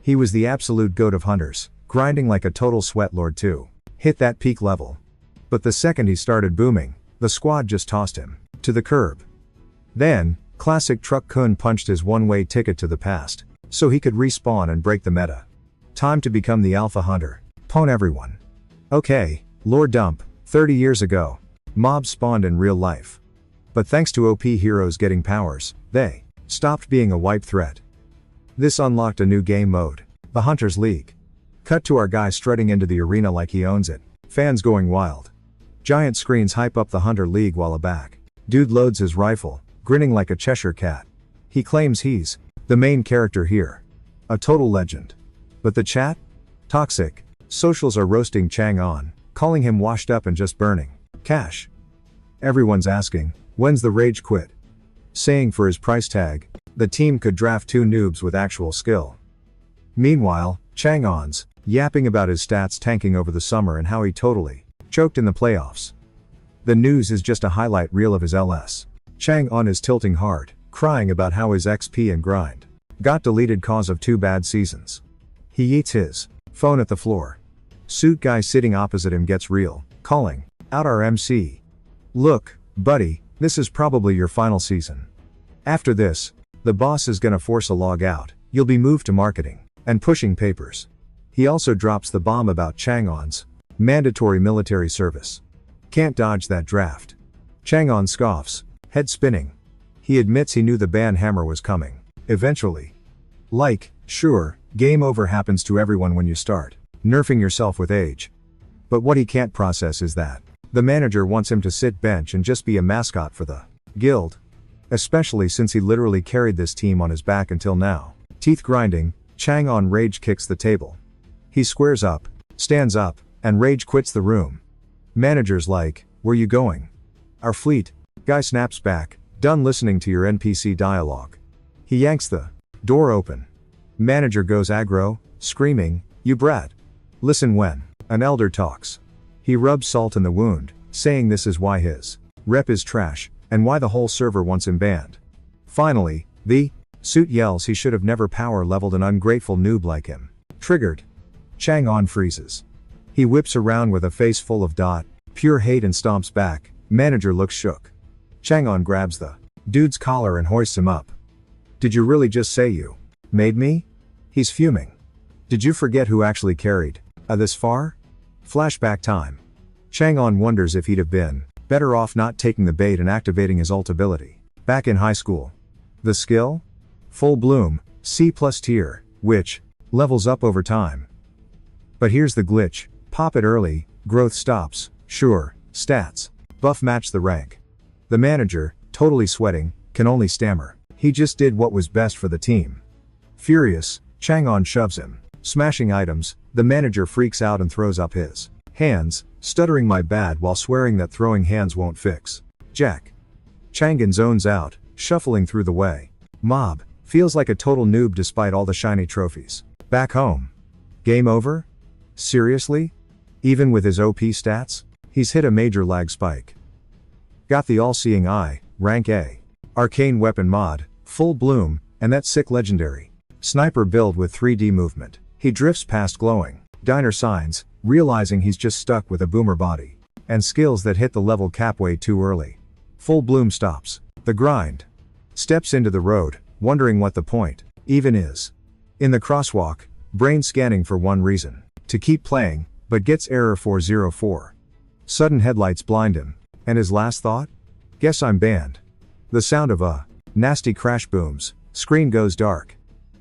He was the absolute goat of hunters, grinding like a total sweat lord too. Hit that peak level. But the second he started booming, the squad just tossed him to the curb. Then, classic Truck-kun punched his one-way ticket to the past, so he could respawn and break the meta. Time to become the alpha hunter. Pwn everyone. Okay, lore dump, 30 years ago. Mobs spawned in real life. But thanks to OP heroes getting powers, they stopped being a wipe threat. This unlocked a new game mode, the Hunters League. Cut to our guy strutting into the arena like he owns it, fans going wild. Giant screens hype up the Hunter League while aback. Dude loads his rifle, grinning like a Cheshire cat. He claims he's the main character here. A total legend. But the chat? Toxic. Socials are roasting Chang'an, calling him washed up and just burning cash. Everyone's asking, when's the rage quit? Saying for his price tag, the team could draft 2 noobs with actual skill. Meanwhile, Chang'an's yapping about his stats tanking over the summer and how he totally choked in the playoffs. The news is just a highlight reel of his LS. Chang'an is tilting hard, crying about how his XP and grind got deleted cause of 2 bad seasons. He eats his phone at the floor. Suit guy sitting opposite him gets real, calling out our MC. Look, buddy, this is probably your final season. After this, the boss is gonna force a log out, you'll be moved to marketing and pushing papers. He also drops the bomb about Chang'an's mandatory military service. Can't dodge that draft. Chang'an scoffs, head spinning. He admits he knew the ban hammer was coming. Eventually. Like, sure, game over happens to everyone when you start nerfing yourself with age. But what he can't process is that the manager wants him to sit bench and just be a mascot for the guild. Especially since he literally carried this team on his back until now. Teeth grinding, Chang'an rage kicks the table. He squares up, stands up, and rage quits the room. Manager's like, where you going? Our fleet. Guy snaps back, done listening to your NPC dialogue. He yanks the door open. Manager goes aggro, screaming, you brat. Listen when an elder talks. He rubs salt in the wound, saying this is why his rep is trash, and why the whole server wants him banned. Finally, the suit yells he should have never power leveled an ungrateful noob like him. Triggered. Chang'an freezes. He whips around with a face full of pure hate and stomps back. Manager looks shook. Chang'an grabs the dude's collar and hoists him up. Did you really just say you made me? He's fuming. Did you forget who actually carried this far? Flashback time. Chang'an wonders if he'd have been better off not taking the bait and activating his ult ability back in high school. The skill? Full bloom, C+ tier, which levels up over time. But here's the glitch. Pop it early, growth stops. Sure, stats buff match the rank. The manager, totally sweating, can only stammer. He just did what was best for the team. Furious, Chang'an shoves him, smashing items. The manager freaks out and throws up his hands, stuttering my bad while swearing that throwing hands won't fix jack. Chang'an zones out, shuffling through the way. Mob feels like a total noob despite all the shiny trophies. Back home. Game over? Seriously? Even with his OP stats? He's hit a major lag spike. Got the all-seeing eye, rank A. Arcane weapon mod, full bloom, and that sick legendary sniper build with 3D movement. He drifts past glowing diner signs, realizing he's just stuck with a boomer body and skills that hit the level cap way too early. Full bloom stops the grind. Steps into the road, wondering what the point even is. In the crosswalk, brain scanning for one reason: to keep playing, but gets error 404. Sudden headlights blind him, and his last thought? Guess I'm banned. The sound of a nasty crash booms, screen goes dark.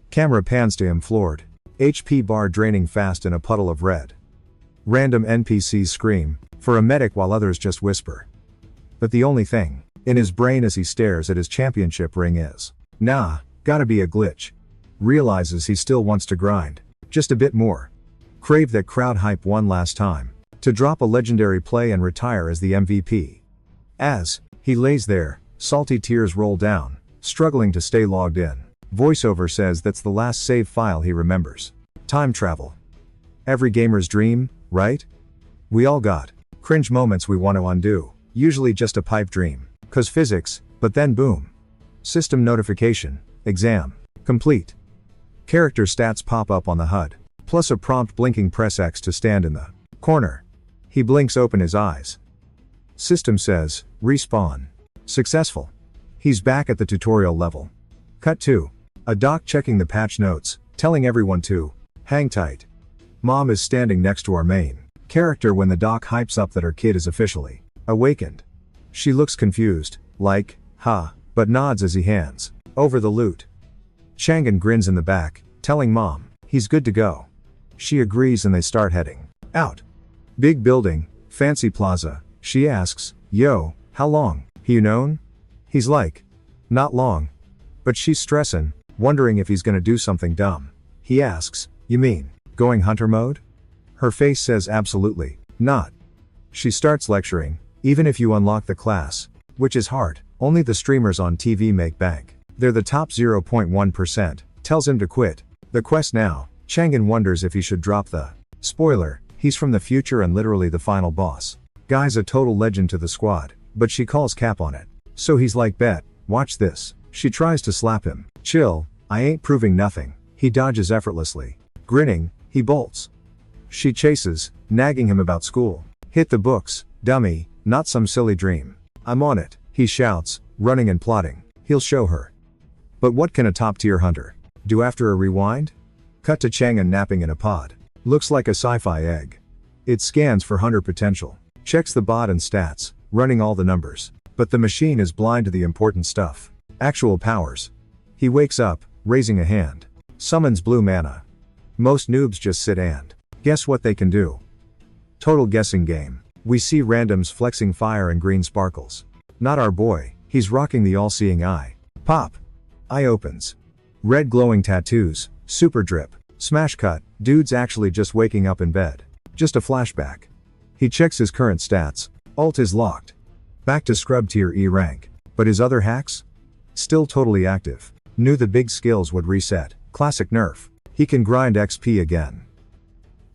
Camera pans to him floored. HP bar draining fast in a puddle of red. Random NPCs scream for a medic while others just whisper. But the only thing in his brain as he stares at his championship ring is, nah, gotta be a glitch. Realizes he still wants to grind just a bit more. Crave that crowd hype one last time, to drop a legendary play and retire as the MVP. As he lays there, salty tears roll down, struggling to stay logged in. Voiceover says that's the last save file he remembers. Time travel. Every gamer's dream, right? We all got cringe moments we want to undo, usually just a pipe dream, 'cause physics, but then boom. System notification, exam complete. Character stats pop up on the HUD, plus a prompt blinking press X to stand in the corner. He blinks open his eyes. System says, respawn. Successful. He's back at the tutorial level. Cut 2. A doc checking the patch notes, telling everyone to hang tight. Mom is standing next to our main character when the doc hypes up that her kid is officially awakened. She looks confused, like, but nods as he hands over the loot. Changan grins in the back, telling Mom he's good to go. She agrees and they start heading out. Big building, fancy plaza. She asks, yo, how long, you known? He's like, not long. But she's stressin', wondering if he's gonna do something dumb. He asks, you mean, going hunter mode? Her face says absolutely not. She starts lecturing, even if you unlock the class, which is hard, only the streamers on TV make bank. They're the top 0.1%, tells him to quit the quest now. Changan wonders if he should drop the spoiler, he's from the future and literally the final boss. Guy's a total legend to the squad, but she calls cap on it. So he's like, bet, watch this. She tries to slap him. Chill, I ain't proving nothing. He dodges effortlessly. Grinning, he bolts. She chases, nagging him about school. Hit the books, dummy, not some silly dream. I'm on it, he shouts, running and plotting. He'll show her. But what can a top-tier hunter do after a rewind? Cut to Changan napping in a pod. Looks like a sci-fi egg. It scans for hunter potential. Checks the bot and stats, running all the numbers. But the machine is blind to the important stuff. Actual powers. He wakes up, raising a hand. Summons blue mana. Most noobs just sit and guess what they can do. Total guessing game. We see randoms flexing fire and green sparkles. Not our boy, he's rocking the all-seeing eye. Pop. Eye opens. Red glowing tattoos, super drip. Smash cut, dude's actually just waking up in bed. Just a flashback. He checks his current stats. Alt is locked. Back to scrub tier E rank. But his other hacks? Still totally active. Knew the big skills would reset. Classic nerf. He can grind XP again.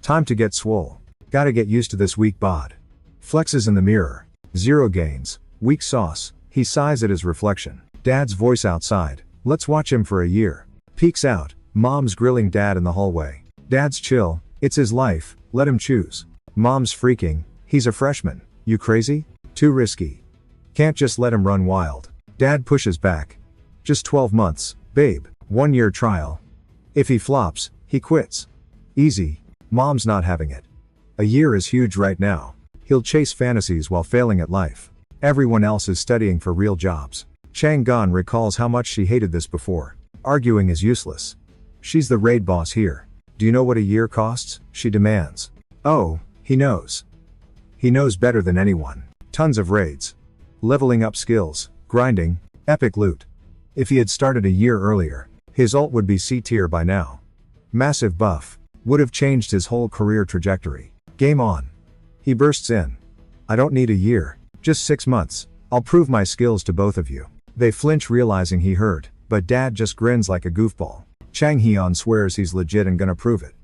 Time to get swole. Gotta get used to this weak bod. Flexes in the mirror. Zero gains. Weak sauce. He sighs at his reflection. Dad's voice outside. Let's watch him for a year. Peeks out. Mom's grilling dad in the hallway. Dad's chill. It's his life. Let him choose. Mom's freaking. He's a freshman. You crazy? Too risky. Can't just let him run wild. Dad pushes back. Just 12 months, babe. 1 year trial. If he flops, he quits. Easy. Mom's not having it. A year is huge right now. He'll chase fantasies while failing at life. Everyone else is studying for real jobs. Chang'an recalls how much she hated this before. Arguing is useless. She's the raid boss here. Do you know what a year costs? She demands. Oh, he knows. He knows better than anyone. Tons of raids. Leveling up skills, grinding, epic loot. If he had started a year earlier, his ult would be C tier by now. Massive buff. Would have changed his whole career trajectory. Game on. He bursts in. I don't need a year. Just 6 months. I'll prove my skills to both of you. They flinch realizing he heard, but dad just grins like a goofball. Chang Hyun swears he's legit and gonna prove it.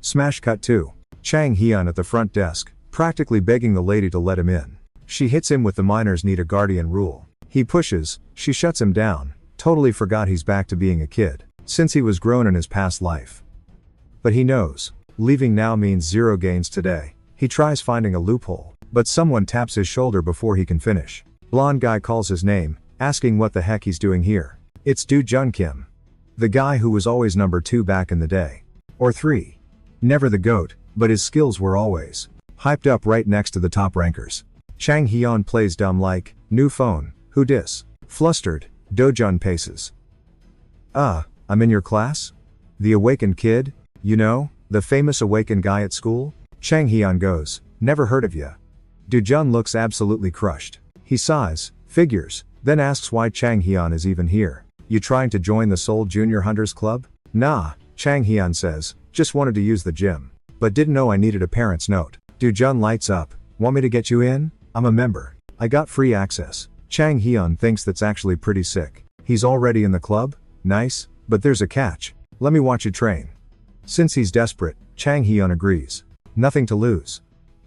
Smash cut 2. Chang Hyun at the front desk, practically begging the lady to let him in. She hits him with the minors need a guardian rule. He pushes, she shuts him down, totally forgot he's back to being a kid, since he was grown in his past life. But he knows, leaving now means 0 gains today. He tries finding a loophole, but someone taps his shoulder before he can finish. Blonde guy calls his name, asking what the heck he's doing here. It's Do Jun Kim. The guy who was always number 2 back in the day. Or 3. Never the GOAT, but his skills were always hyped up right next to the top rankers. Chang Hyun plays dumb like, new phone, who dis? Flustered, Dojun paces. I'm in your class? The awakened kid? You know, the famous awakened guy at school? Chang Hyun goes, never heard of ya. Dojun looks absolutely crushed. He sighs, figures, then asks why Chang Hyun is even here. You trying to join the Seoul Junior Hunters Club? Nah, Chang Hyun says, just wanted to use the gym. But didn't know I needed a parent's note. Dojun lights up, want me to get you in? I'm a member. I got free access. Chang Hyun thinks that's actually pretty sick. He's already in the club? Nice, but there's a catch. Let me watch you train. Since he's desperate, Chang Hyun agrees. Nothing to lose.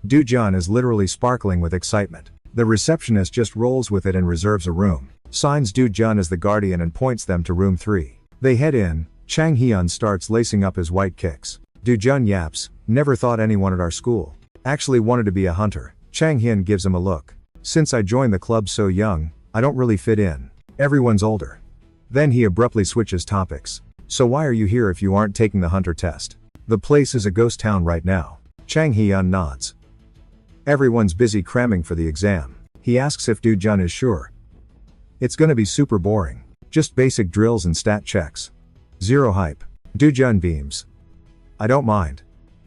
Dojun is literally sparkling with excitement. The receptionist just rolls with it and reserves a room. Signs Dojun as the guardian and points them to room 3. They head in, Chang Hyun starts lacing up his white kicks. Do-jun yaps, never thought anyone at our school actually wanted to be a hunter. Chang Hyun gives him a look. Since I joined the club so young, I don't really fit in. Everyone's older. Then he abruptly switches topics. So why are you here if you aren't taking the hunter test? The place is a ghost town right now. Chang Hyun nods. Everyone's busy cramming for the exam. He asks if Do-jun is sure. It's gonna be super boring. Just basic drills and stat checks. Zero hype. Do-jun beams. I don't mind.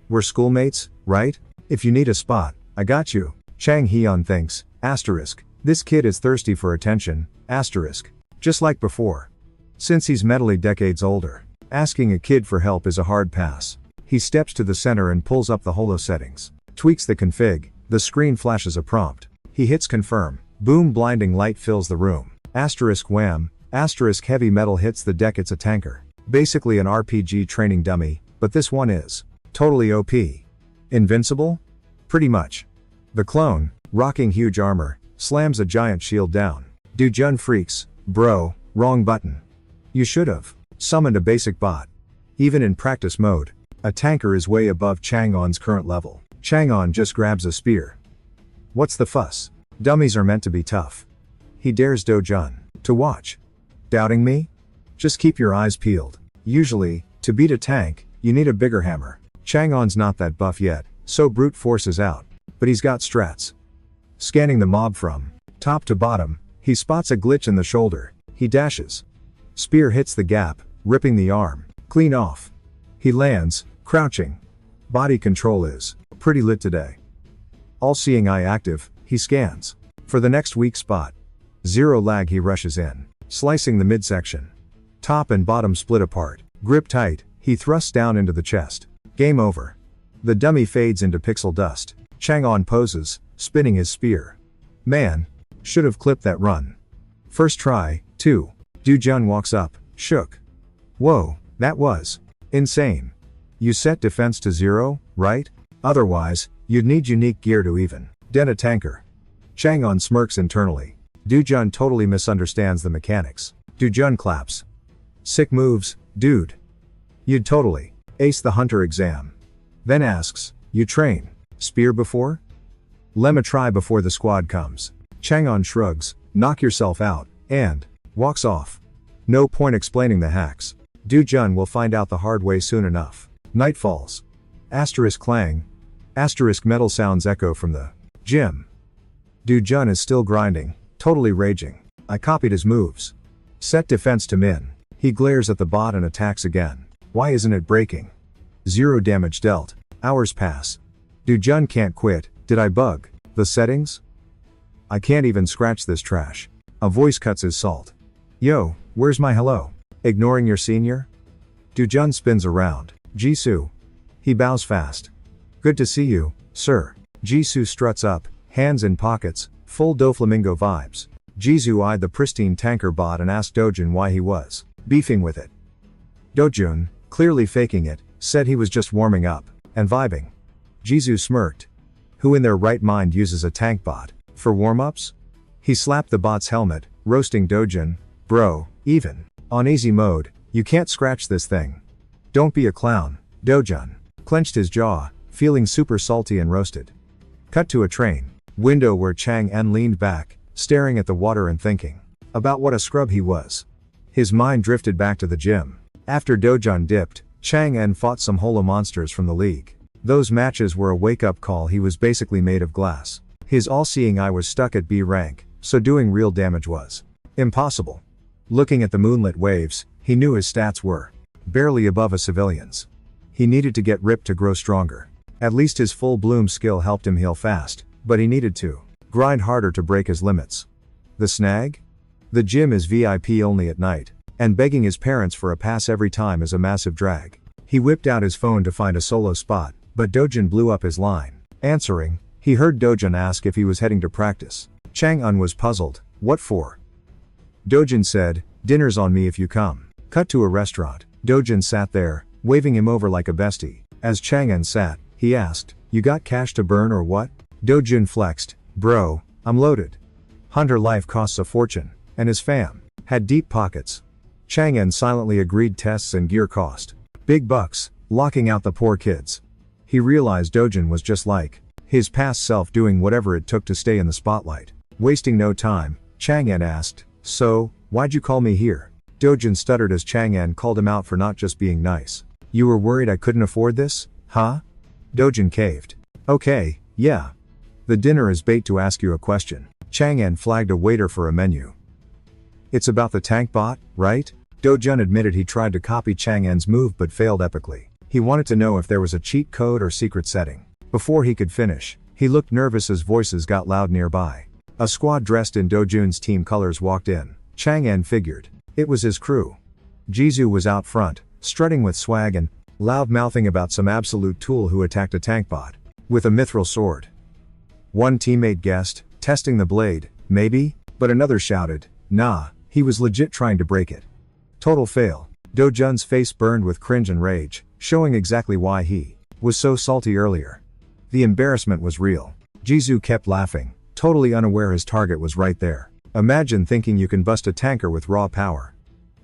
We're schoolmates, right? If you need a spot, I got you. Chang Hyun thinks, asterisk. This kid is thirsty for attention, asterisk. Just like before. Since he's mentally decades older, asking a kid for help is a hard pass. He steps to the center and pulls up the holo settings. Tweaks the config, the screen flashes a prompt. He hits confirm. Boom, blinding light fills the room. Asterisk wham, asterisk heavy metal hits the deck. It's a tanker. Basically an RPG training dummy, but this one is totally OP. Invincible? Pretty much. The clone, rocking huge armor, slams a giant shield down. Do-jun freaks, bro, wrong button. You should've summoned a basic bot. Even in practice mode, a tanker is way above Chang'on's current level. Chang'on just grabs a spear. What's the fuss? Dummies are meant to be tough. He dares Do-jun to watch. Doubting me? Just keep your eyes peeled. Usually, to beat a tank, you need a bigger hammer. Chang'on's not that buff yet, so brute force is out. But he's got strats. Scanning the mob from top to bottom, he spots a glitch in the shoulder. He dashes. Spear hits the gap, ripping the arm clean off. He lands, crouching. Body control is pretty lit today. All-seeing eye active, he scans for the next weak spot. Zero lag, he rushes in, slicing the midsection. Top and bottom split apart. Grip tight, he thrusts down into the chest. Game over. The dummy fades into pixel dust. Chang'on poses, spinning his spear. Man, should've clipped that run. First try, too. Do-jun walks up, shook. Whoa, that was insane. You set defense to 0, right? Otherwise, you'd need unique gear to even dent a tanker. Chang'on smirks internally. Do-jun totally misunderstands the mechanics. Do-jun claps. Sick moves, dude. You'd totally ace the hunter exam. Then asks, you train spear before? Lemma try before the squad comes. Chang'on shrugs, knock yourself out, and walks off. No point explaining the hacks. Do-jun will find out the hard way soon enough. Night falls. Asterisk clang. Asterisk metal sounds echo from the gym. Do-jun is still grinding, totally raging. I copied his moves. Set defense to min. He glares at the bot and attacks again. Why isn't it breaking? 0 damage dealt. Hours pass. Do-jun can't quit. Did I bug the settings? I can't even scratch this trash. A voice cuts his salt. Yo, where's my hello? Ignoring your senior? Do-jun spins around. Jisoo. He bows fast. Good to see you, sir. Jisoo struts up, hands in pockets, full Doflamingo vibes. Jisoo eyed the pristine tanker bot and asked Do-jun why he was beefing with it. Do-jun, clearly faking it, said he was just warming up and vibing. Jisoo smirked. Who in their right mind uses a tank bot for warm-ups? He slapped the bot's helmet, roasting Do-jun. Bro, even on easy mode, you can't scratch this thing. Don't be a clown. Do-jun clenched his jaw, feeling super salty and roasted. Cut to a train window where Chang-en leaned back, staring at the water and thinking about what a scrub he was. His mind drifted back to the gym. After Do-jun dipped, Chang-en fought some holo monsters from the league. Those matches were a wake-up call. He was basically made of glass. His all-seeing eye was stuck at B rank, so doing real damage was impossible. Looking at the moonlit waves, he knew his stats were barely above a civilian's. He needed to get ripped to grow stronger. At least his full bloom skill helped him heal fast, but he needed to grind harder to break his limits. The snag? The gym is VIP only at night, and begging his parents for a pass every time is a massive drag. He whipped out his phone to find a solo spot, but Do-jun blew up his line. Answering, he heard Do-jun ask if he was heading to practice. Chang-en was puzzled. What for? Do-jun said, dinner's on me if you come. Cut to a restaurant. Do-jun sat there, waving him over like a bestie. As Chang-en sat, he asked, you got cash to burn or what? Do-jun flexed, bro, I'm loaded. Hunter life costs a fortune, and his fam had deep pockets. Chang'an silently agreed tests and gear cost big bucks, locking out the poor kids. He realized Dojun was just like his past self, doing whatever it took to stay in the spotlight. Wasting no time, Chang'an asked, "So, why'd you call me here?" Dojun stuttered as Chang'an called him out for not just being nice. "You were worried I couldn't afford this, huh?" Dojun caved. "Okay, yeah. The dinner is bait to ask you a question." Chang'an flagged a waiter for a menu. "It's about the tank bot, right?" Dojun admitted he tried to copy Chang'an's move but failed epically. He wanted to know if there was a cheat code or secret setting. Before he could finish, he looked nervous as voices got loud nearby. A squad dressed in Dojun's team colors walked in. Chang'an figured it was his crew. Jisoo was out front, strutting with swag and loud-mouthing about some absolute tool who attacked a tank bot with a mithril sword. One teammate guessed, "Testing the blade, maybe?" But another shouted, "Nah, he was legit trying to break it." Total fail. Dojun's face burned with cringe and rage, showing exactly why he was so salty earlier. The embarrassment was real. Jisoo kept laughing, totally unaware his target was right there. Imagine thinking you can bust a tanker with raw power.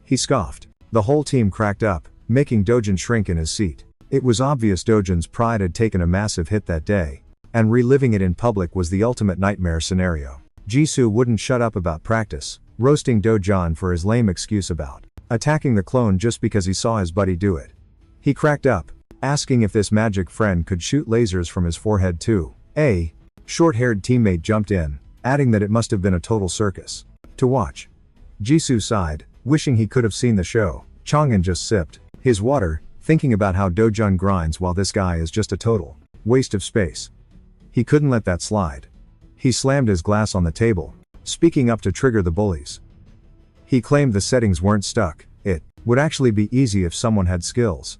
He scoffed. The whole team cracked up, making Dojun shrink in his seat. It was obvious Dojun's pride had taken a massive hit that day, and reliving it in public was the ultimate nightmare scenario. Jisoo wouldn't shut up about practice, roasting Dojun for his lame excuse about attacking the clone just because he saw his buddy do it. He cracked up, asking if this magic friend could shoot lasers from his forehead too. A short-haired teammate jumped in, adding that it must have been a total circus to watch. Jisoo sighed, wishing he could have seen the show. Chang'an just sipped his water, thinking about how Dojun grinds while this guy is just a total waste of space. He couldn't let that slide. He slammed his glass on the table, speaking up to trigger the bullies. He claimed the settings weren't stuck, it would actually be easy if someone had skills.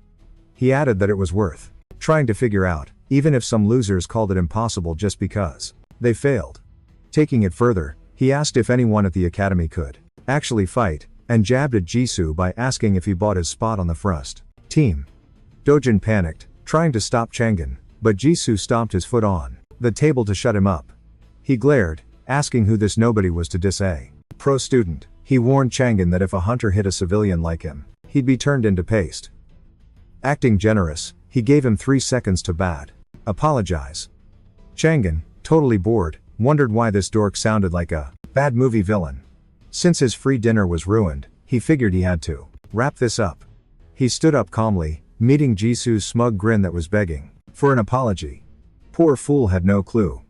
He added that it was worth trying to figure out, even if some losers called it impossible just because they failed. Taking it further, he asked if anyone at the academy could actually fight, and jabbed at Jisoo by asking if he bought his spot on the first team. Dojun panicked, trying to stop Chang'an, but Jisoo stomped his foot on the table to shut him up. He glared, asking who this nobody was to diss a pro student. He warned Chang'an that if a hunter hit a civilian like him, he'd be turned into paste. Acting generous, he gave him 3 seconds to apologize. Chang'an, totally bored, wondered why this dork sounded like a bad movie villain. Since his free dinner was ruined, he figured he had to wrap this up. He stood up calmly, meeting Jisoo's smug grin that was begging for an apology. Poor fool had no clue.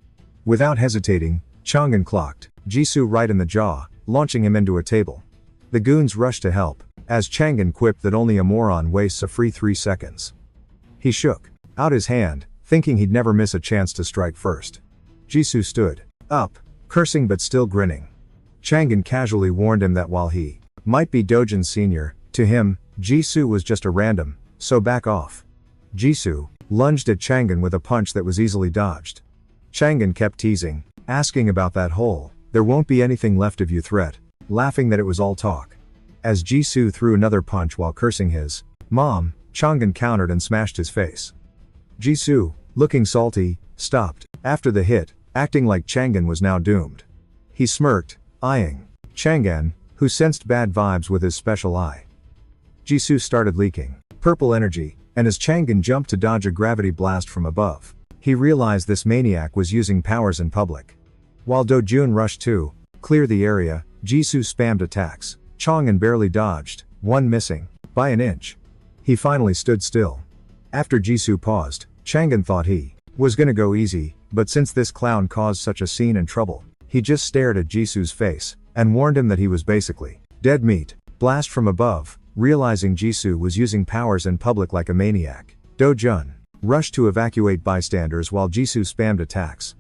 Without hesitating, Chang'an clocked Jisoo right in the jaw, launching him into a table. The goons rushed to help, as Chang'an quipped that only a moron wastes a free 3 seconds. He shook out his hand, thinking he'd never miss a chance to strike first. Jisoo stood up, cursing but still grinning. Chang'an casually warned him that while he might be Dojun's senior, to him, Jisoo was just a random, so back off. Jisoo lunged at Chang'an with a punch that was easily dodged. Chang'an kept teasing, asking about that whole "there won't be anything left of you" threat, laughing that it was all talk. As Jisoo threw another punch while cursing his mom, Chang'an countered and smashed his face. Jisoo, looking salty, stopped after the hit, acting like Chang'an was now doomed. He smirked, eyeing Chang'an, who sensed bad vibes with his special eye. Jisoo started leaking purple energy, and as Chang'an jumped to dodge a gravity blast from above, he realized this maniac was using powers in public. While Dojun rushed to clear the area, Jisoo spammed attacks. Chang'an barely dodged, one missing by an inch. He finally stood still. After Jisoo paused, Chang'an thought he was gonna go easy, but since this clown caused such a scene and trouble, he just stared at Jisoo's face and warned him that he was basically dead meat. Blast from above. Realizing Jisoo was using powers in public like a maniac, Dojun rushed to evacuate bystanders while Jisoo spammed attacks.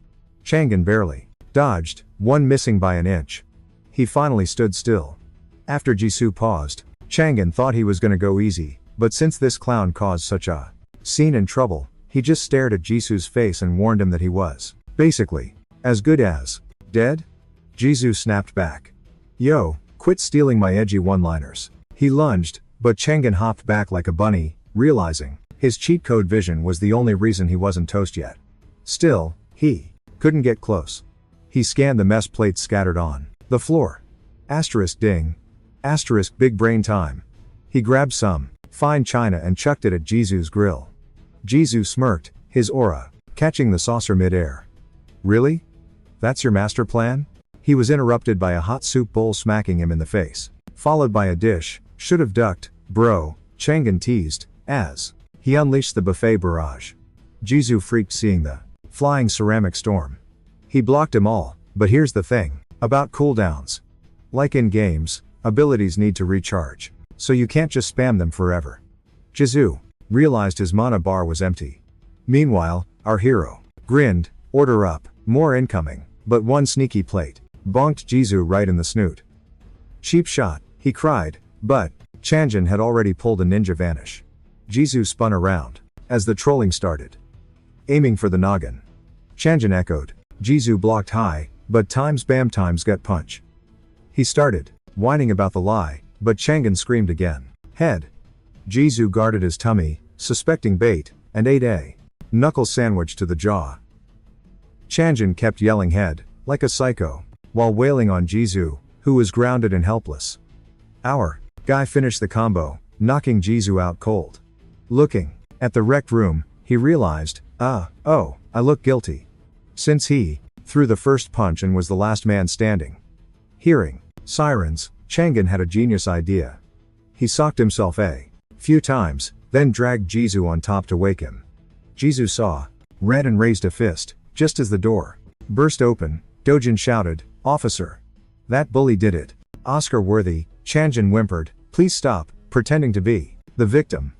Chang'an barely dodged, one missing by an inch. He finally stood still. After Jisoo paused, Chang'an thought he was gonna go easy, but since this clown caused such a scene and trouble, he just stared at Jisoo's face and warned him that he was basically as good as dead. Jisoo snapped back. "Yo, quit stealing my edgy one-liners." He lunged, but Chang'an hopped back like a bunny, realizing his cheat code vision was the only reason he wasn't toast yet. Still, he couldn't get close. He scanned the mess plates scattered on the floor. Asterisk ding. Asterisk big brain time. He grabbed some fine china and chucked it at Jisu's grill. Jisu smirked, his aura catching the saucer mid-air. Really? That's your master plan? He was interrupted by a hot soup bowl smacking him in the face, followed by a dish. Should've ducked, bro, Chang'an teased, as he unleashed the buffet barrage. Jisu freaked seeing the flying ceramic storm. He blocked them all, but here's the thing about cooldowns. Like in games, abilities need to recharge, so you can't just spam them forever. Jisu realized his mana bar was empty. Meanwhile, our hero grinned, order up, more incoming, but one sneaky plate bonked Jisu right in the snoot. Cheap shot, he cried, but Chang'an had already pulled a ninja vanish. Jisu spun around as the trolling started, aiming for the noggin. Chang'an echoed. Jisu blocked high, but times bam times gut punch. He started whining about the lie, but Chang'an screamed again. Head. Jisu guarded his tummy, suspecting bait, and ate a knuckle sandwich to the jaw. Chang'an kept yelling head, like a psycho, while wailing on Jisu, who was grounded and helpless. Our guy finished the combo, knocking Jisu out cold. Looking at the wrecked room, he realized, oh, I look guilty. Since he threw the first punch and was the last man standing. Hearing sirens, Chang'an had a genius idea. He socked himself a few times, then dragged Jisu on top to wake him. Jisu saw red and raised a fist, just as the door burst open. Dojin shouted, "Officer! That bully did it. Oscar-worthy." Chang'an whimpered, "Please stop pretending to be the victim."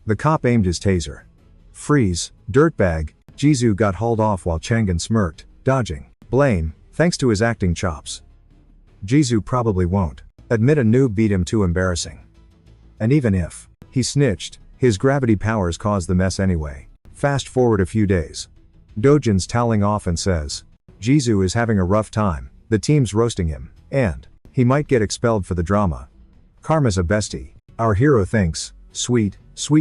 The cop aimed his taser. "Freeze, dirtbag." Jisu got hauled off while Chang'an smirked, dodging blame, thanks to his acting chops. Jisu probably won't admit a noob beat him too embarrassing. And even if he snitched, his gravity powers caused the mess anyway. Fast forward a few days. Dojin's toweling off and says, Jisu is having a rough time, the team's roasting him, and he might get expelled for the drama. Karma's a bestie. Our hero thinks, sweet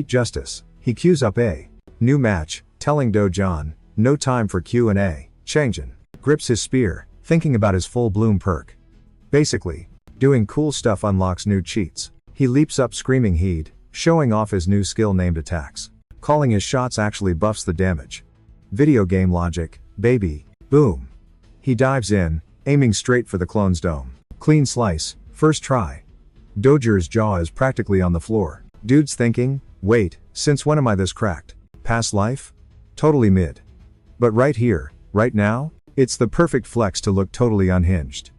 justice. He queues up a new match, telling Dojin, no time for Q&A. Chang'an grips his spear, thinking about his full bloom perk. Basically, doing cool stuff unlocks new cheats. He leaps up screaming heed, showing off his new skill named attacks. Calling his shots actually buffs the damage. Video game logic, baby, boom. He dives in, aiming straight for the clone's dome. Clean slice, first try. Dojir's jaw is practically on the floor. Dude's thinking, wait, since when am I this cracked? Past life? Totally mid. But right here, right now, it's the perfect flex to look totally unhinged.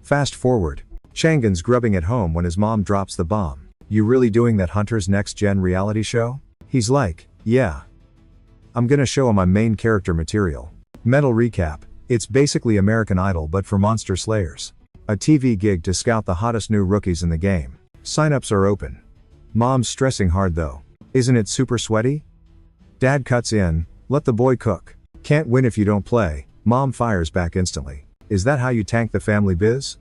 Fast forward. Chang'an's grubbing at home when his mom drops the bomb. You really doing that Hunter's Next Gen reality show? He's like, yeah. I'm gonna show him my main character material. Mental recap, it's basically American Idol but for monster slayers. A TV gig to scout the hottest new rookies in the game. Signups are open. Mom's stressing hard though. Isn't it super sweaty? Dad cuts in, let the boy cook. Can't win if you don't play. Mom fires back instantly. Is that how you tank the family biz?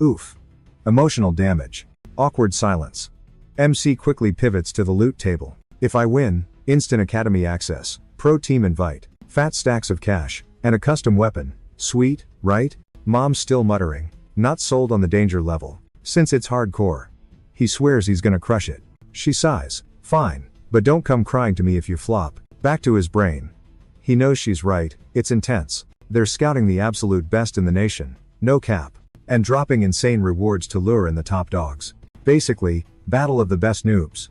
Oof. Emotional damage. Awkward silence. MC quickly pivots to the loot table. If I win, instant academy access, pro team invite, fat stacks of cash, and a custom weapon. Sweet, right? Mom's still muttering. Not sold on the danger level, since it's hardcore. He swears he's gonna crush it. She sighs. Fine, but don't come crying to me if you flop. Back to his brain. He knows she's right, it's intense. They're scouting the absolute best in the nation, no cap, and dropping insane rewards to lure in the top dogs. Basically, battle of the best noobs.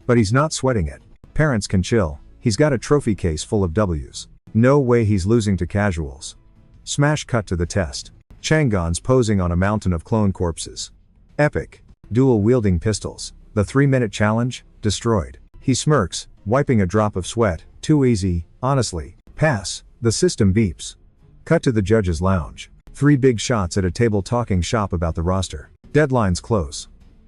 But he's not sweating it. Parents can chill, he's got a trophy case full of W's. No way he's losing to casuals. Smash cut to the test. Chang'an's posing on a mountain of clone corpses. Epic. Dual-wielding pistols. The 3-minute challenge, destroyed. He smirks, wiping a drop of sweat. Too easy, honestly. Pass. The system beeps. Cut to the judge's lounge. 3 big shots at a table talking shop about the roster. Deadline's close.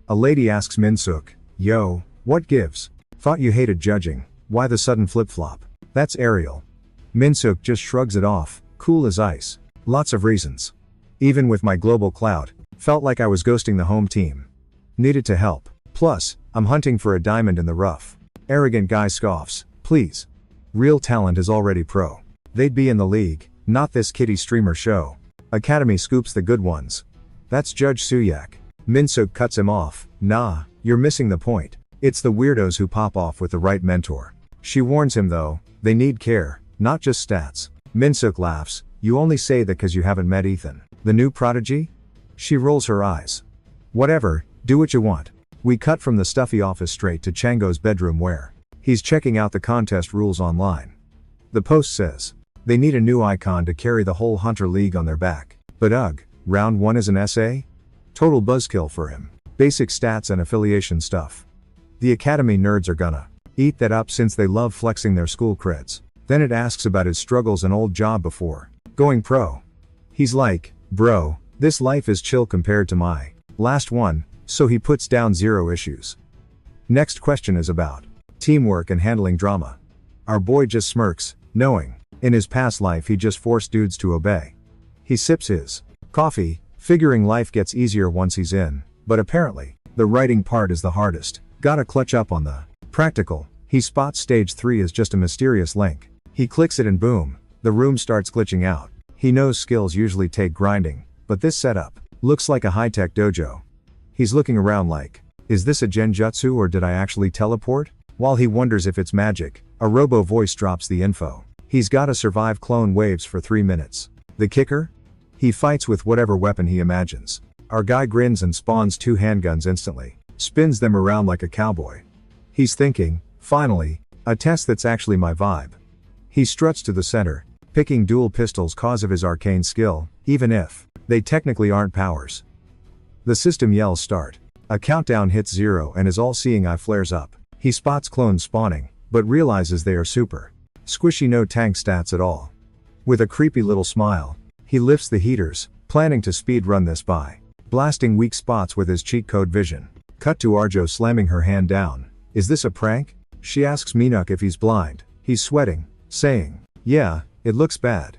A lady asks Minsuk, yo, what gives? Thought you hated judging, why the sudden flip-flop? That's Ariel. Minsuk just shrugs it off, cool as ice. Lots of reasons. Even with my global clout, felt like I was ghosting the home team. Needed to help. Plus, I'm hunting for a diamond in the rough. Arrogant guy scoffs, please. Real talent is already pro. They'd be in the league, not this kiddie streamer show. Academy scoops the good ones. That's Judge Suyak. Minsuk cuts him off. Nah, you're missing the point. It's the weirdos who pop off with the right mentor. She warns him though, they need care, not just stats. Minsuk laughs, you only say that cause you haven't met Ethan. The new Prodigy? She rolls her eyes. Whatever, do what you want. We cut from the stuffy office straight to Chango's bedroom where he's checking out the contest rules online. The post says, they need a new icon to carry the whole Hunter League on their back. But ugh, round 1 is an essay? Total buzzkill for him. Basic stats and affiliation stuff. The academy nerds are gonna eat that up since they love flexing their school creds. Then it asks about his struggles and old job before going pro. He's like, bro, this life is chill compared to my last one, so he puts down 0 issues. Next question is about teamwork and handling drama. Our boy just smirks, knowing in his past life he just forced dudes to obey. He sips his coffee, figuring life gets easier once he's in, but apparently, the writing part is the hardest. Gotta clutch up on the practical. He spots stage 3 as just a mysterious link. He clicks it and boom, the room starts glitching out. He knows skills usually take grinding, but this setup looks like a high-tech dojo. He's looking around like, is this a genjutsu or did I actually teleport? While he wonders if it's magic, a robo voice drops the info. He's gotta survive clone waves for 3 minutes. The kicker? He fights with whatever weapon he imagines. Our guy grins and spawns 2 handguns instantly. Spins them around like a cowboy. He's thinking, finally, a test that's actually my vibe. He struts to the center, picking dual pistols cause of his arcane skill, even if they technically aren't powers. The system yells start. A countdown hits 0 and his all-seeing eye flares up. He spots clones spawning, but realizes they are super squishy, no tank stats at all. With a creepy little smile, he lifts the heaters, planning to speedrun this by blasting weak spots with his cheat code vision. Cut to Arjo slamming her hand down. Is this a prank? She asks Minuk if he's blind. He's sweating, saying, yeah, it looks bad.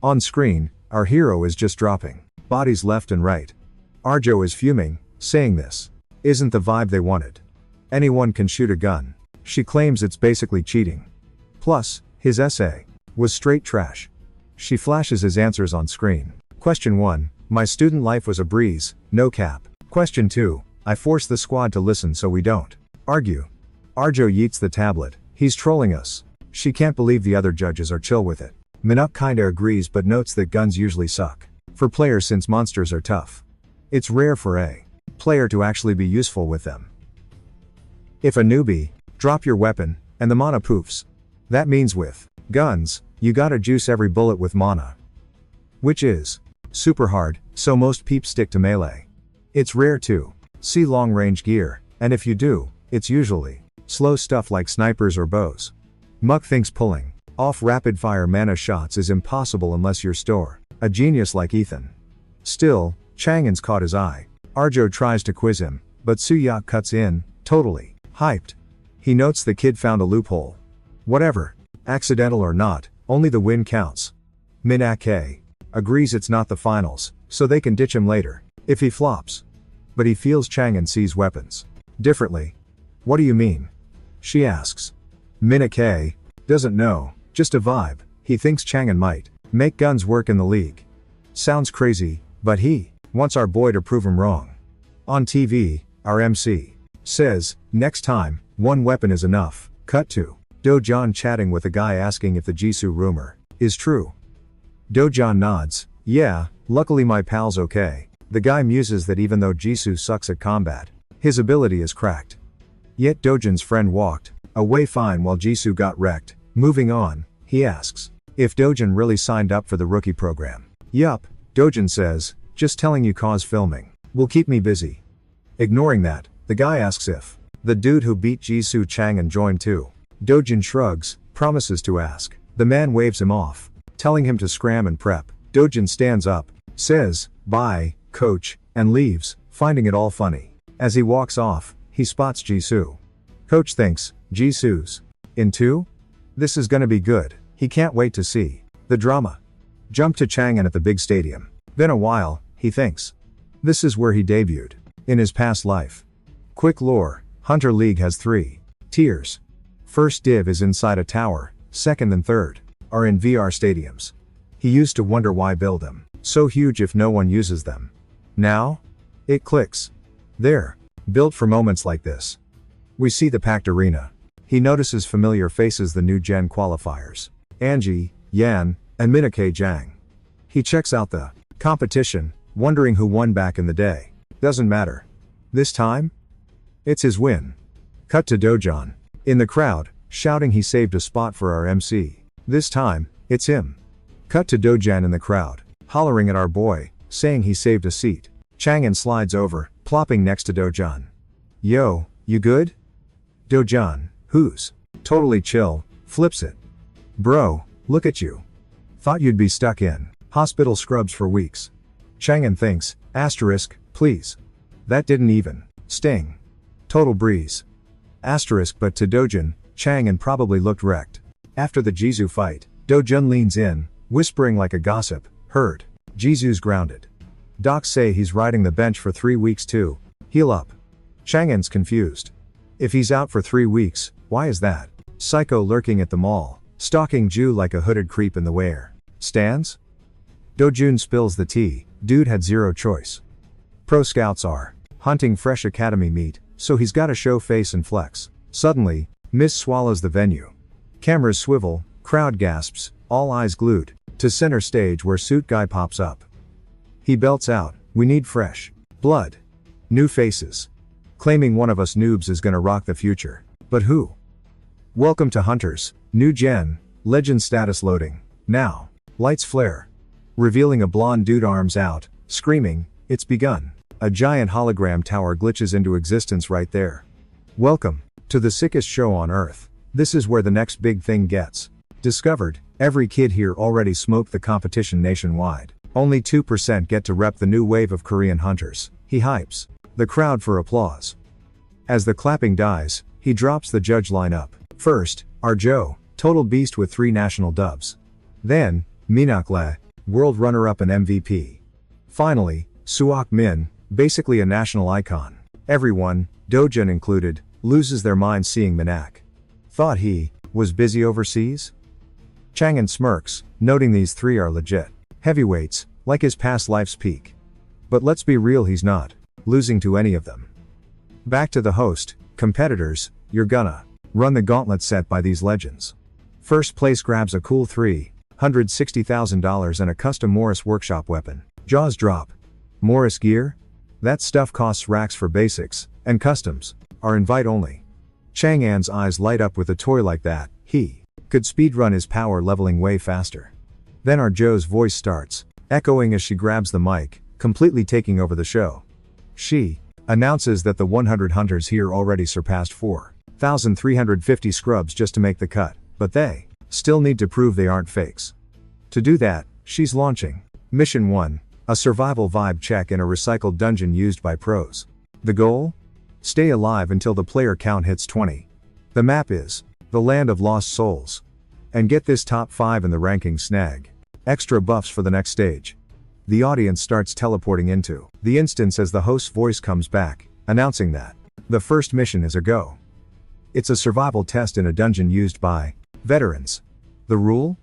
On screen, our hero is just dropping bodies left and right. Arjo is fuming, saying this isn't the vibe they wanted. Anyone can shoot a gun. She claims it's basically cheating. Plus, his essay was straight trash. She flashes his answers on screen. Question 1, my student life was a breeze, no cap. Question 2, I force the squad to listen so we don't argue. Arjo yeets the tablet, he's trolling us. She can't believe the other judges are chill with it. Minuk kinda agrees but notes that guns usually suck for players since monsters are tough. It's rare for a player to actually be useful with them. If a newbie, drop your weapon, and the mana poofs. That means with guns, you gotta juice every bullet with mana. Which is super hard, so most peeps stick to melee. It's rare to see long-range gear, and if you do, it's usually slow stuff like snipers or bows. Muck thinks pulling off rapid-fire mana shots is impossible unless you're a genius like Ethan. Still, Changin's caught his eye. Arjo tries to quiz him, but Suyak cuts in, totally hyped. He notes the kid found a loophole. Whatever, accidental or not, only the win counts. Minake agrees it's not the finals, so they can ditch him later if he flops. But he feels Changin sees weapons differently. What do you mean? She asks. Minake doesn't know, just a vibe. He thinks Changin might make guns work in the league. Sounds crazy, but he wants our boy to prove him wrong. On TV, our MC says, next time, 1 weapon is enough. Cut to Dojan chatting with a guy asking if the Jisoo rumor is true. Dojan nods, yeah, luckily my pal's okay. The guy muses that even though Jisoo sucks at combat, his ability is cracked. Yet Dojan's friend walked away fine while Jisoo got wrecked. Moving on, he asks if Dojan really signed up for the rookie program. Yup, Dojan says, just telling you cause filming will keep me busy. Ignoring that, the guy asks if the dude who beat Jisoo Changin joined too. Dojan shrugs, promises to ask. The man waves him off, telling him to scram and prep. Dojan stands up, says, bye, coach, and leaves, finding it all funny. As he walks off, he spots Jisoo. Coach thinks, Jisoo's in 2? This is gonna be good. He can't wait to see the drama. Jump to Changin at the big stadium. Been a while, he thinks. This is where he debuted in his past life. Quick lore, Hunter League has 3 tiers. First div is inside a tower, second and third are in VR stadiums. He used to wonder why build them so huge if no one uses them. Now? It clicks. There. Built for moments like this. We see the packed arena. He notices familiar faces, the new gen qualifiers. Angie, Yan, and Minake Jang. He checks out the competition, wondering who won back in the day. Doesn't matter. This time? It's his win. Cut to Dojan. In the crowd, shouting he saved a spot for our MC. This time, it's him. Cut to Dojan in the crowd, hollering at our boy, saying he saved a seat. Chang'an slides over, plopping next to Dojan. Yo, you good? Dojan, who's totally chill, flips it. Bro, look at you. Thought you'd be stuck in hospital scrubs for weeks. Chang'an thinks, asterisk, please. That didn't even sting. Total breeze. Asterisk, but to Dojan, Chang'an probably looked wrecked. After the Jisoo fight, Dojan leans in, whispering like a gossip, heard. Jisoo's grounded. Docs say he's riding the bench for 3 weeks too. Heal up. Chang'an's confused. If he's out for 3 weeks, why is that? Psycho lurking at the mall, stalking Ju like a hooded creep in the wear. Stands? Dojun spills the tea. Dude had zero choice. Pro scouts are hunting fresh academy meat, so he's gotta show face and flex. Suddenly, Miss swallows the venue. Cameras swivel, crowd gasps, all eyes glued to center stage where suit guy pops up. He belts out, we need fresh blood. New faces. Claiming one of us noobs is gonna rock the future. But who? Welcome to Hunters, new gen, legend status loading. Now. Lights flare. Revealing a blonde dude arms out, screaming, it's begun. A giant hologram tower glitches into existence right there. Welcome to the sickest show on earth. This is where the next big thing gets discovered. Every kid here already smoked the competition nationwide. Only 2% get to rep the new wave of Korean hunters. He hypes the crowd for applause. As the clapping dies, he drops the judge lineup. First, our Joe, total beast with 3 national dubs. Then, Minakle, world runner-up and MVP. Finally, Suok Min, basically a national icon. Everyone, Dojun included, loses their minds seeing Minak. Thought he was busy overseas? Chang'an smirks, noting these 3 are legit heavyweights, like his past life's peak. But let's be real, he's not losing to any of them. Back to the host, competitors, you're gonna run the gauntlet set by these legends. First place grabs a cool $360,000 and a custom Morris workshop weapon. Jaws drop. Morris gear? That stuff costs racks for basics, and customs are invite only. Chang'an's eyes light up with a toy like that. He could speedrun his power leveling way faster. Then our Joe's voice starts echoing as she grabs the mic, completely taking over the show. She announces that the 100 hunters here already surpassed 4,350 scrubs just to make the cut, but they still need to prove they aren't fakes. To do that, she's launching Mission 1, a survival vibe check in a recycled dungeon used by pros. The goal? Stay alive until the player count hits 20. The map is the Land of Lost Souls. And get this, top 5 in the rankings snag extra buffs for the next stage. The audience starts teleporting into the instance as the host's voice comes back, announcing that the first mission is a go. It's a survival test in a dungeon used by veterans. The rule?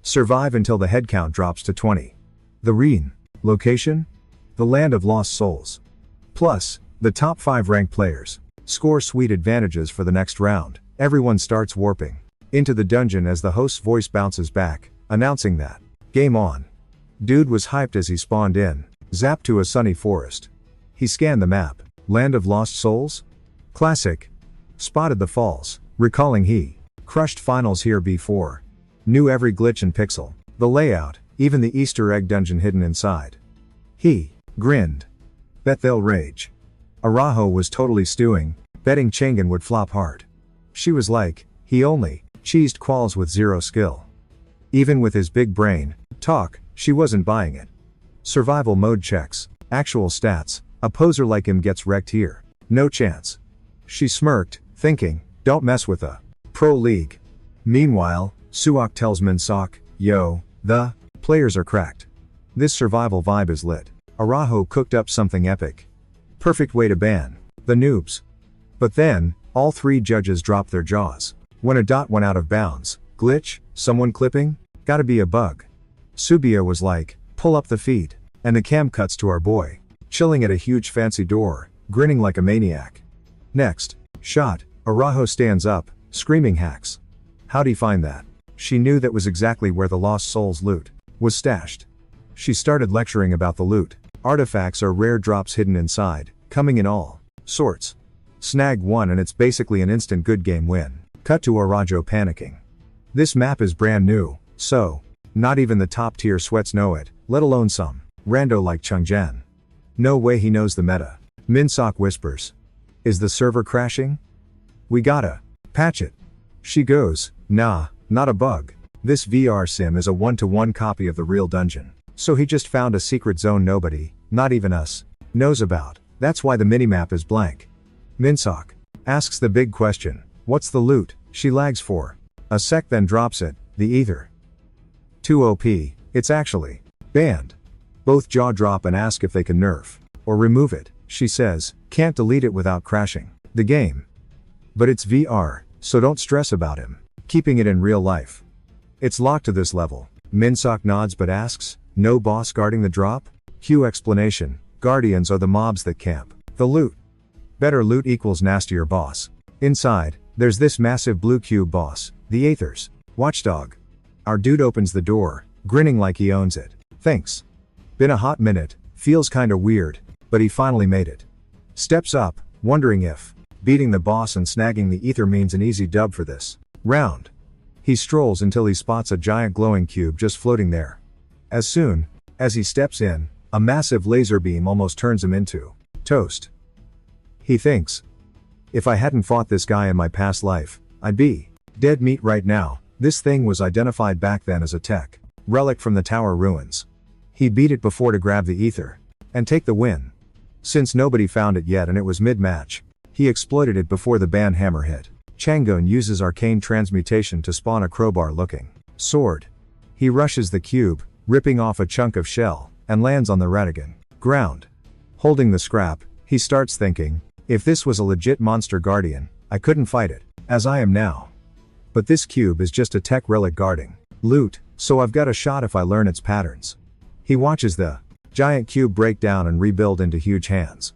Survive until the head count drops to 20. The location? The Land of Lost Souls. Plus, the top 5 ranked players score sweet advantages for the next round. Everyone starts warping into the dungeon as the host's voice bounces back, announcing that game on. Dude was hyped as he spawned in, zapped to a sunny forest. He scanned the map. Land of Lost Souls? Classic. Spotted the falls, recalling he crushed finals here before. Knew every glitch and pixel, the layout, even the Easter egg dungeon hidden inside. He grinned. Bet they'll rage. Araho was totally stewing, betting Chang'an would flop hard. She was like, he only cheesed quals with zero skill. Even with his big brain talk, she wasn't buying it. Survival mode checks, actual stats, a poser like him gets wrecked here. No chance. She smirked, thinking, don't mess with a pro league. Meanwhile, Suok tells Minsok, yo, the players are cracked. This survival vibe is lit. Araho cooked up something epic. Perfect way to ban the noobs. But then, all 3 judges dropped their jaws. When a dot went out of bounds, glitch, someone clipping? Gotta be a bug. Subia was like, pull up the feed. And the cam cuts to our boy, chilling at a huge fancy door, grinning like a maniac. Next shot, Arajo stands up, screaming hacks. How'd he find that? She knew that was exactly where the Lost Souls loot was stashed. She started lecturing about the loot. Artifacts are rare drops hidden inside, coming in all sorts. Snag one and it's basically an instant good game win. Cut to Arajo panicking. This map is brand new, so not even the top tier sweats know it, let alone some rando like Chungjen. No way he knows the meta. Minsok whispers. Is the server crashing? We gotta patch it. She goes, nah, not a bug. This VR sim is a 1-to-1 copy of the real dungeon. So he just found a secret zone nobody, not even us, knows about. That's why the minimap is blank. Minsok asks the big question. What's the loot? She lags for a sec then drops it, the ether. 2 OP, it's actually banned. Both jaw drop and ask if they can nerf or remove it. She says, can't delete it without crashing the game. But it's VR, so don't stress about him keeping it in real life. It's locked to this level. Minsok nods but asks, no boss guarding the drop? Cue explanation, guardians are the mobs that camp the loot. Better loot equals nastier boss. Inside, there's this massive blue cube boss, the Aethers. Watchdog. Our dude opens the door, grinning like he owns it. Thanks. Been a hot minute, feels kinda weird, but he finally made it. Steps up, wondering if beating the boss and snagging the ether means an easy dub for this round. He strolls until he spots a giant glowing cube just floating there. As soon as he steps in, a massive laser beam almost turns him into toast. He thinks, if I hadn't fought this guy in my past life, I'd be dead meat right now. This thing was identified back then as a tech relic from the tower ruins. He beat it before to grab the ether and take the win. Since nobody found it yet and it was mid-match, he exploited it before the ban hammer hit. Changun uses arcane transmutation to spawn a crowbar-looking sword. He rushes the cube, ripping off a chunk of shell, and lands on the Radigan ground. Holding the scrap, he starts thinking, if this was a legit monster guardian, I couldn't fight it, as I am now. But this cube is just a tech relic guarding loot, so I've got a shot if I learn its patterns. He watches the giant cube break down and rebuild into huge hands.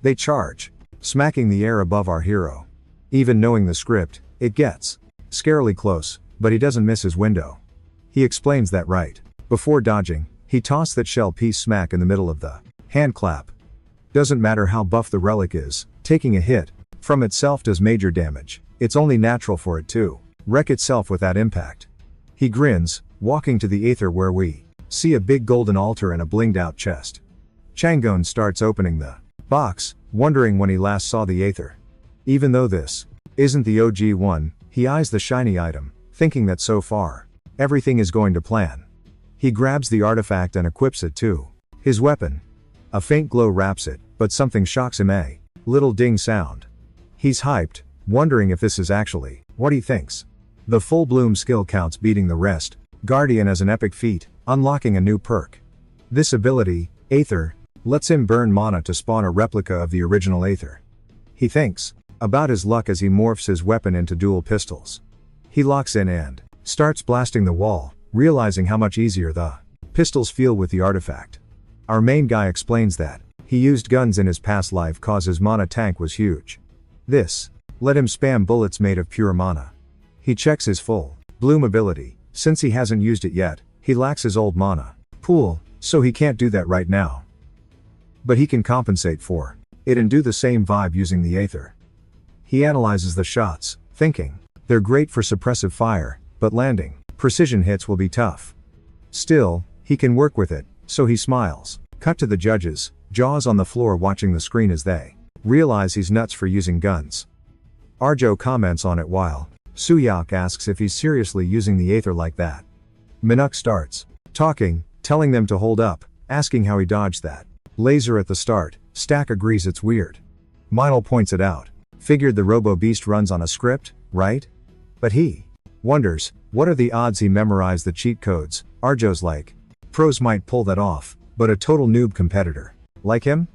They charge, smacking the air above our hero. Even knowing the script, it gets scarily close, but he doesn't miss his window. He explains that right before dodging, he tossed that shell piece smack in the middle of the hand clap. Doesn't matter how buff the relic is, taking a hit from itself does major damage. It's only natural for it to wreck itself with that impact. He grins, walking to the Aether where we see a big golden altar and a blinged out chest. Changun starts opening the box, wondering when he last saw the Aether. Even though this isn't the OG one, he eyes the shiny item, thinking that so far, everything is going to plan. He grabs the artifact and equips it to his weapon. A faint glow wraps it, but something shocks him, a little ding sound. He's hyped, wondering if this is actually what he thinks. The full bloom skill counts beating the rest, Guardian as an epic feat, unlocking a new perk. This ability, Aether, lets him burn mana to spawn a replica of the original Aether. He thinks about his luck as he morphs his weapon into dual pistols. He locks in and starts blasting the wall, realizing how much easier the pistols feel with the artifact. Our main guy explains that he used guns in his past life cause his mana tank was huge. This let him spam bullets made of pure mana. He checks his full bloom ability. Since he hasn't used it yet, he lacks his old mana pool, so he can't do that right now. But he can compensate for it and do the same vibe using the Aether. He analyzes the shots, thinking they're great for suppressive fire, but landing precision hits will be tough. Still, he can work with it, so he smiles. Cut to the judges, jaws on the floor watching the screen as they realize he's nuts for using guns. Arjo comments on it while Suyak asks if he's seriously using the Aether like that. Minuk starts talking, telling them to hold up, asking how he dodged that laser at the start. Stack agrees it's weird. Meinl points it out. Figured the Robo Beast runs on a script, right? But he wonders, what are the odds he memorized the cheat codes? Arjo's like, pros might pull that off, but a total noob competitor like him?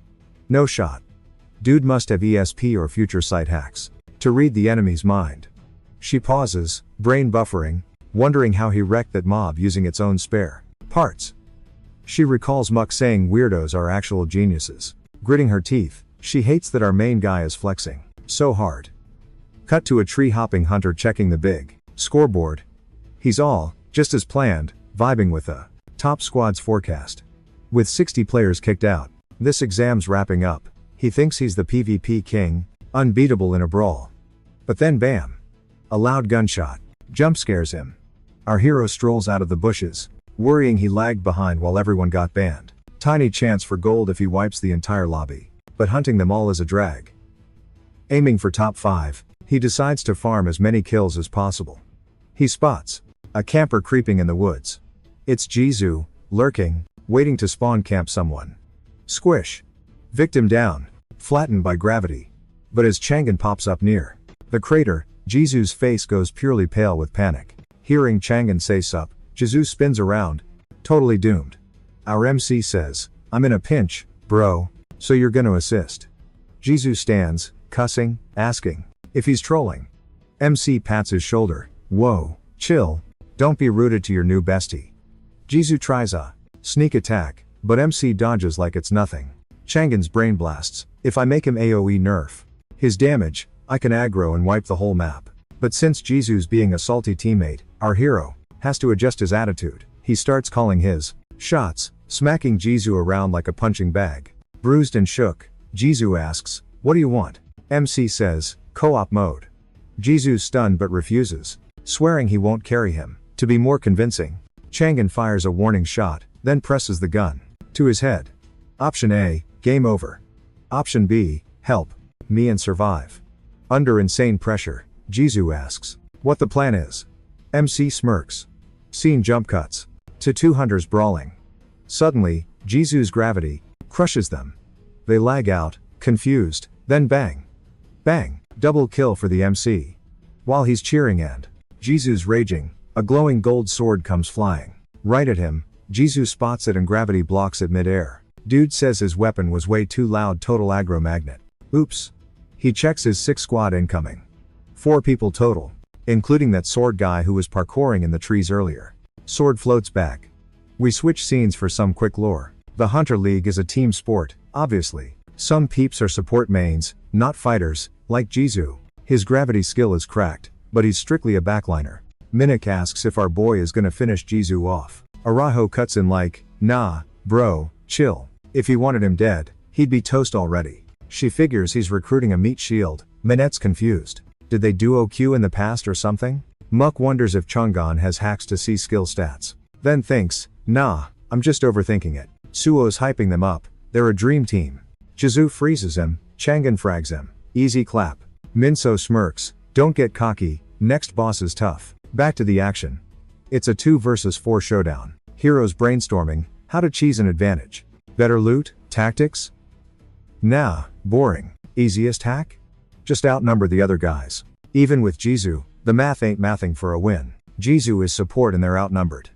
No shot. Dude must have ESP or future sight hacks to read the enemy's mind. She pauses, brain buffering, wondering how he wrecked that mob using its own spare parts. She recalls Muck saying weirdos are actual geniuses. Gritting her teeth, She hates that our main guy is flexing so hard. Cut to a tree-hopping hunter checking the big scoreboard. He's all, just as planned, vibing with the top squad's forecast. With 60 players kicked out, this exam's wrapping up. He thinks he's the PvP king, unbeatable in a brawl. But then bam! A loud gunshot jump scares him. Our hero strolls out of the bushes, worrying he lagged behind while everyone got banned. Tiny chance for gold if he wipes the entire lobby, but hunting them all is a drag. Aiming for top 5, he decides to farm as many kills as possible. He spots a camper creeping in the woods. It's Jisoo, lurking, waiting to spawn camp someone. Squish. Victim down, flattened by gravity. But as Chang'an pops up near the crater, Jisoo's face goes purely pale with panic. Hearing Chang'an say sup, Jisoo spins around, totally doomed. Our MC says, "I'm in a pinch, bro, so you're gonna assist." Jisoo stands, cussing, asking if he's trolling. MC pats his shoulder. "Whoa, chill, don't be rooted to your new bestie." Jisoo tries a sneak attack, but MC dodges like it's nothing. Chang'an's brain blasts, "If I make him AoE nerf his damage, I can aggro and wipe the whole map." But since Jisoo's being a salty teammate, our hero has to adjust his attitude. He starts calling his shots, smacking Jisoo around like a punching bag. Bruised and shook, Jisoo asks, "What do you want?" MC says, "Co-op mode." Jisoo's stunned but refuses, swearing he won't carry him. To be more convincing, Chang'an fires a warning shot, then presses the gun to his head. Option A, game over. Option B, help me and survive. Under insane pressure, Jisoo asks what the plan is. MC smirks. Scene jump cuts to 2 hunters brawling. Suddenly, Jisoo's gravity crushes them. They lag out, confused, then bang. Bang, double kill for the MC. While he's cheering and Jisoo's raging, a glowing gold sword comes flying right at him. Jisoo spots it and gravity blocks it mid-air. Dude says his weapon was way too loud, total aggro magnet. Oops. He checks his 6 squad incoming. 4 people total, including that sword guy who was parkouring in the trees earlier. Sword floats back. We switch scenes for some quick lore. The Hunter League is a team sport, obviously. Some peeps are support mains, not fighters, like Jisoo. His gravity skill is cracked, but he's strictly a backliner. Minik asks if our boy is gonna finish Jisoo off. Araho cuts in like, "Nah, bro, chill. If he wanted him dead, he'd be toast already." She figures he's recruiting a meat shield. Minette's confused. Did they duo Q in the past or something? Muck wonders if Chang'an has hacks to see skill stats. Then thinks, nah, I'm just overthinking it. Suo's hyping them up. They're a dream team. Jisoo freezes him. Chang'an frags him. Easy clap. Minso smirks. Don't get cocky, next boss is tough. Back to the action. It's a 2 versus 4 showdown. Heroes brainstorming how to cheese an advantage. Better loot, tactics? Nah, boring. Easiest hack? Just outnumber the other guys. Even with Jisoo, the math ain't mathing for a win. Jisoo is support and they're outnumbered.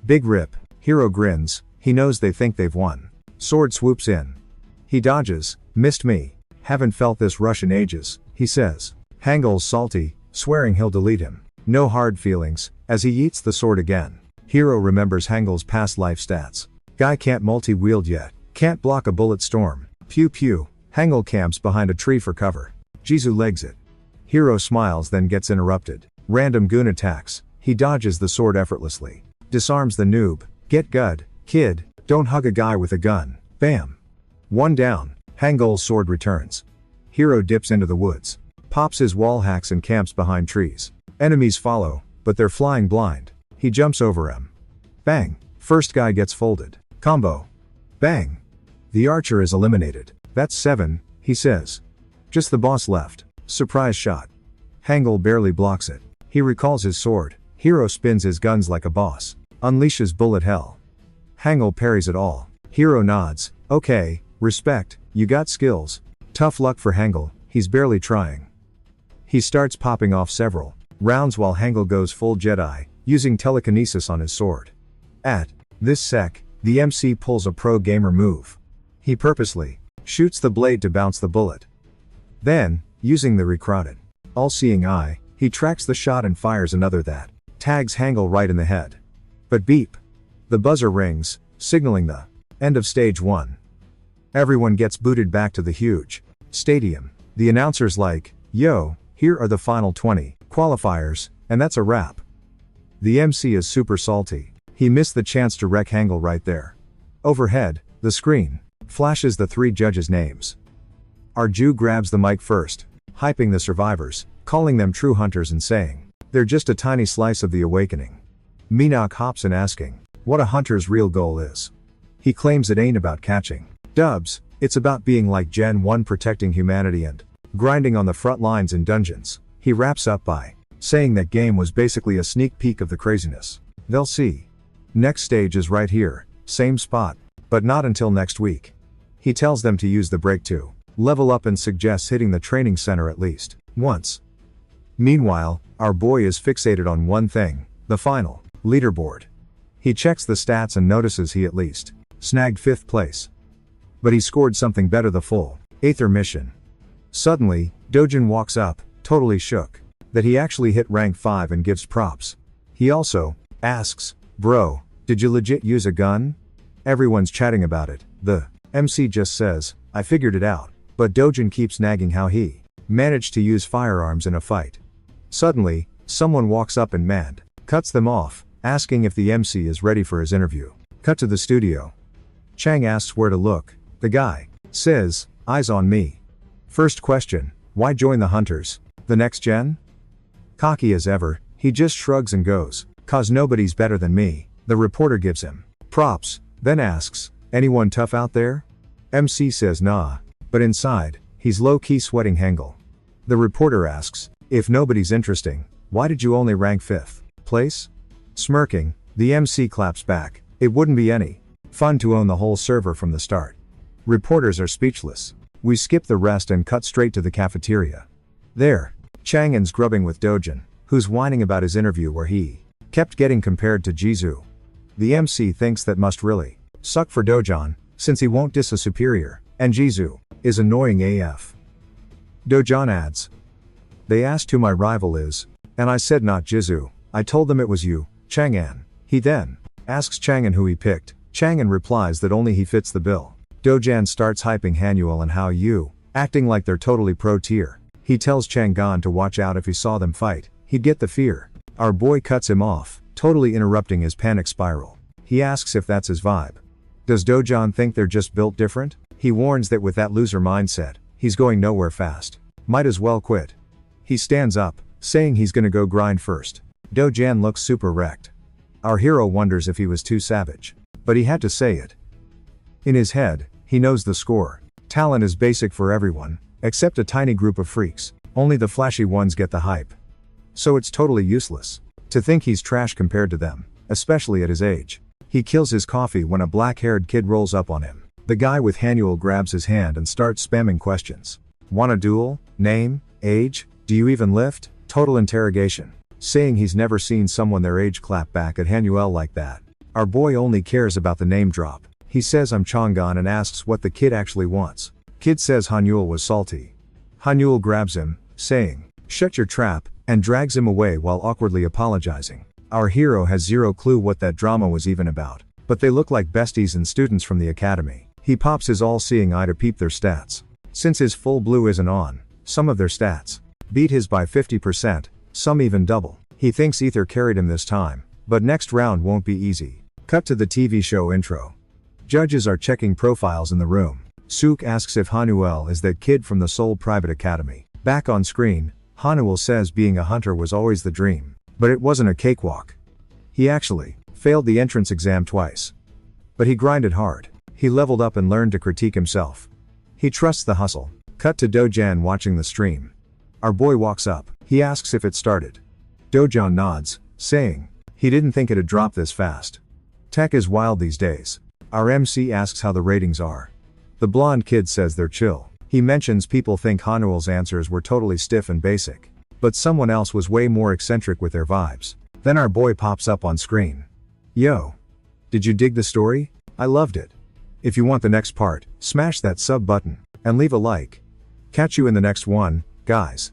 Big rip. Hero grins. He knows they think they've won. Sword swoops in. He dodges. Missed me. Haven't felt this rush in ages, he says. Hangul's salty, swearing he'll delete him. No hard feelings, as he eats the sword again. Hero remembers Hangul's past life stats. Guy can't multi-wield yet. Can't block a bullet storm. Pew pew. Hangul camps behind a tree for cover. Jisoo legs it. Hero smiles then gets interrupted. Random goon attacks. He dodges the sword effortlessly. Disarms the noob. Get good, kid. Don't hug a guy with a gun. Bam. 1 down. Hangul's sword returns. Hero dips into the woods. Pops his wall hacks and camps behind trees. Enemies follow, but they're flying blind. He jumps over him. Bang. First guy gets folded. Combo. Bang. The archer is eliminated. That's 7, he says. Just the boss left. Surprise shot. Hangul barely blocks it. He recalls his sword. Hero spins his guns like a boss. Unleashes bullet hell. Hangul parries it all. Hero nods. Okay, respect, you got skills. Tough luck for Hangul, he's barely trying. He starts popping off several rounds while Hangul goes full Jedi, using telekinesis on his sword. At this sec, the MC pulls a pro gamer move. He purposely shoots the blade to bounce the bullet. Then, using the recrowded, all-seeing eye, he tracks the shot and fires another that tags Hangul right in the head. But beep. The buzzer rings, signaling the end of stage 1. Everyone gets booted back to the huge Stadium. The announcer's like, yo, here are the final 20 qualifiers, and that's a wrap. The MC is super salty. He missed the chance to wreck Hangul right there. Overhead, the screen flashes the 3 judges' names. Our Jew grabs the mic first, hyping the survivors, calling them true hunters and saying, they're just a tiny slice of the awakening. Minoc hops in asking, what a hunter's real goal is. He claims it ain't about catching dubs, it's about being like Gen 1 protecting humanity and grinding on the front lines in dungeons. He wraps up by saying that game was basically a sneak peek of the craziness. They'll see. Next stage is right here, same spot, but not until next week. He tells them to use the break to level up and suggests hitting the training center at least once. Meanwhile, our boy is fixated on one thing, the final leaderboard. He checks the stats and notices he at least snagged 5th place. But he scored something better, the full Aether mission. Suddenly, Dojin walks up, totally shook that he actually hit rank 5 and gives props. He also asks, bro, did you legit use a gun? Everyone's chatting about it. The MC just says, I figured it out, but Dojin keeps nagging how he managed to use firearms in a fight. Suddenly, someone walks up and cuts them off, asking if the MC is ready for his interview. Cut to the studio. Chang asks where to look. The guy says, eyes on me. First question, why join the hunters? The next gen? Cocky as ever, he just shrugs and goes, cause nobody's better than me. The reporter gives him props, then asks, anyone tough out there? MC says nah, but inside, he's low-key sweating Hangul. The reporter asks, if nobody's interesting, why did you only rank 5th place? Smirking, the MC claps back, it wouldn't be any fun to own the whole server from the start. Reporters are speechless. We skip the rest and cut straight to the cafeteria. There, Chang'en's grubbing with Dojin, who's whining about his interview where he kept getting compared to Jisoo. The MC thinks that must really suck for Dojin, since he won't diss a superior, and Jisoo is annoying AF. Dojin adds, they asked who my rival is, and I said not Jisoo, I told them it was you, Chang'en. He then asks Chang'en who he picked. Chang'en replies that only he fits the bill. Dojin starts hyping Hanuel and how you, acting like they're totally pro tier. He tells Chang'an to watch out if he saw them fight, he'd get the fear. Our boy cuts him off, totally interrupting his panic spiral. He asks if that's his vibe. Does Dojin think they're just built different? He warns that with that loser mindset, he's going nowhere fast. Might as well quit. He stands up, saying he's gonna go grind first. Dojin looks super wrecked. Our hero wonders if he was too savage. But he had to say it. In his head, he knows the score. Talent is basic for everyone, except a tiny group of freaks. Only the flashy ones get the hype. So it's totally useless to think he's trash compared to them, especially at his age. He kills his coffee when a black-haired kid rolls up on him. The guy with Hanuel grabs his hand and starts spamming questions. Want a duel? Name? Age? Do you even lift? Total interrogation. Saying he's never seen someone their age clap back at Hanuel like that. Our boy only cares about the name drop. He says I'm Chang'an and asks what the kid actually wants. Kid says Hanuel was salty. Hanuel grabs him, saying, shut your trap, and drags him away while awkwardly apologizing. Our hero has zero clue what that drama was even about. But they look like besties and students from the academy. He pops his all-seeing eye to peep their stats. Since his full blue isn't on, some of their stats beat his by 50%, some even double. He thinks Ether carried him this time, but next round won't be easy. Cut to the TV show intro. Judges are checking profiles in the room. Sook asks if Hanuel is that kid from the Seoul Private Academy. Back on screen, Hanuel says being a hunter was always the dream. But it wasn't a cakewalk. He actually failed the entrance exam twice. But he grinded hard. He leveled up and learned to critique himself. He trusts the hustle. Cut to Dojin watching the stream. Our boy walks up. He asks if it started. Dojin nods, saying he didn't think it'd drop this fast. Tech is wild these days. Our MC asks how the ratings are. The blonde kid says they're chill. He mentions people think Hanuel's answers were totally stiff and basic. But someone else was way more eccentric with their vibes. Then our boy pops up on screen. Yo. Did you dig the story? I loved it. If you want the next part, smash that sub button, and leave a like. Catch you in the next one, guys.